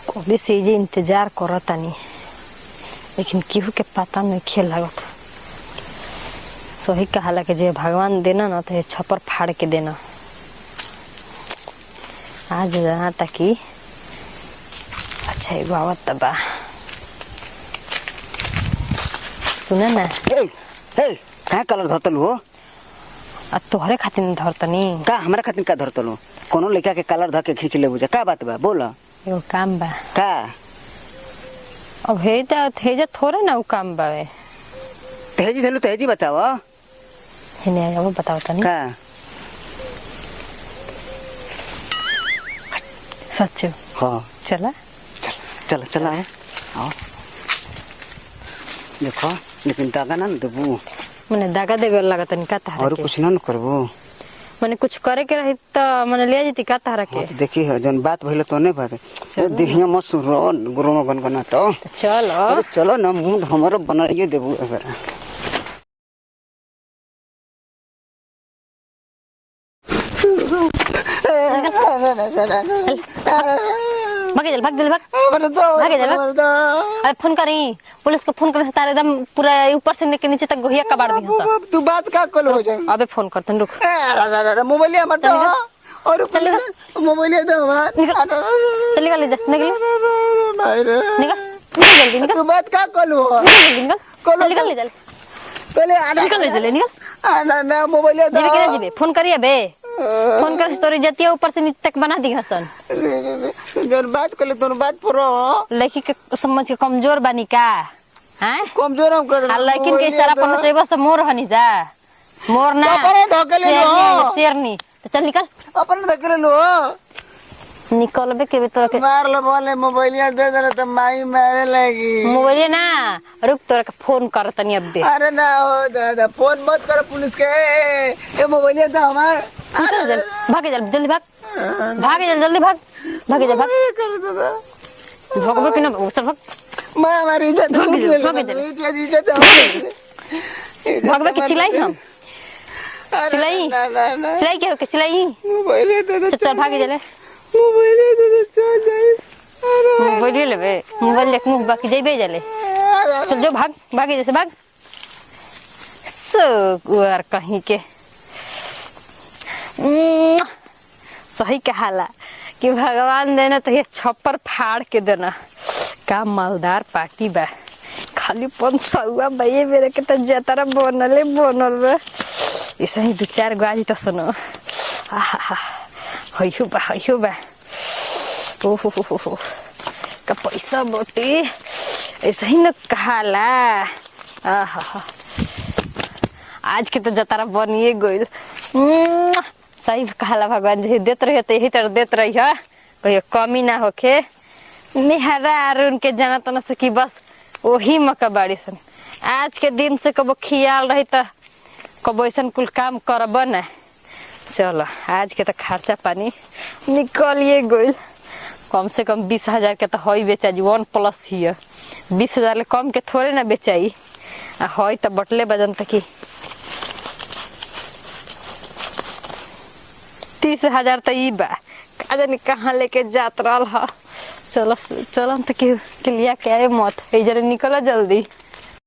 कभी से जे इंतजार करतानी, लेकिन केहू के पता नहीं खेल लागत। सही कहाला के जे भगवान देना ना तो छप्पर फाड़ के देना। आज जहाँ तक अच्छा एगो आवत बा, सुने ना। कहाँ कलर धरतल हो? तोहरे खातिर धरतनी का हमरा खातिर का धरतल हो? कोनो लड़का के कलर धर के खींच ले बुझा का बात बा? बोल। एगो काम बा का? अब हेजा थोड़े ना उ काम बा। तेजी धलू तेजी बताओ। हिने वो बताओ तनी का? सच? हाँ चला चल चल चल आओ। देखो लेकिन दागा ना देबू। मने दागा देवे लागत नहीं का तारा और के? कुछ ना करबो। मने कुछ करे के रही त मने ले जती का तारा के? देखी है जन बात भइल तो नहीं बात दिहिया मत सुरो गुरो गनगना तो चलो चलो ना मुंह हमरो बनाइए देबू एबार। भाग जल्दी भाग। अरे फोन करी पुलिस को, फोन करे तारे एकदम पूरा ऊपर से लेके नीचे तक गोहिया कबाड़ दी सब। तू बात का कल हो जाए। अबे फोन कर तन रुक। मोबाइल मत दो और चल मोबाइल दे हमार। चल निकल ले जा निकल निकल जल्दी निकल। तू बात का कल हो? निकल निकल ले चल पहले निकल ले चले निकल। ना मोबाइल दे। जीवे के जीवे फोन करिए बे, फोन कर स्टोरी जतिया ऊपर से नीचे तक बना दी हसन। जन बात कर ले तो बात पूरा लड़की के समझ के कमजोर बानी का? हैं कमजोर हम कर। लेकिन के इशारा पर से बस मोर हनी जा मोर ना अपने धकेले लो शेरनी। तो चल निकल अपने धकेले लो। निकलबे के तो के मार लो बोले मोबाइलिया दे दे तो माई मारे लगी। मोबाइल ना रुक तोरा के फोन कर तनी अब दे। अरे ना हो दादा फोन मत कर पुलिस के। ये मोबाइलिया तो हमार। भागे जल्दी भाग भागे जल्दी भाग भागे जा भाग भगबे कि ना चल भाग। मैं हमारी इज्जत भगबे के चिल्लाई हम चिल्लाई चिल्लाई के हो के चिल्लाई। चल भागे जले मोबाइल लेबे मोबाइल लेके मुंह बाकी जइबे जले। चल जो भाग भागे जैसे भाग यार कहीं के। सही कहाला कि भगवान देना तो ये छप्पर फाड़ के देना। का मालदार पार्टी बा, खाली 500 भाई मेरे के तो जतरा बनल बा। ऐसा ही 2-4 गाड़ी तो सुनो हयो बा ओहो का पैसा बोटी ऐसा ही न कहाला। आज के तो जतारा बनिए गइल। सही कहाला भगवान जी देत रहे तो यही तरह देत रही है, कहियो कमी ना होके। मेहरा अरुण के जाना तो न सकी बस वही मका बाड़ी सन। आज के दिन से कबो खियाल रही तो कबो ऐसा कुल काम करब न। चलो आज के तो खर्चा पानी निकलिए गइल। कम से कम 20,000 के तो हई बेचा जी 1+ ही 20,000 ले कम के थोड़े ना बेचाई। हई तो बटले बजन तक 30,000 तो ई बा जानी कहाँ लेके जात रहा। चलो चलो तो के लिया के आए मत जरा निकलो जल्दी।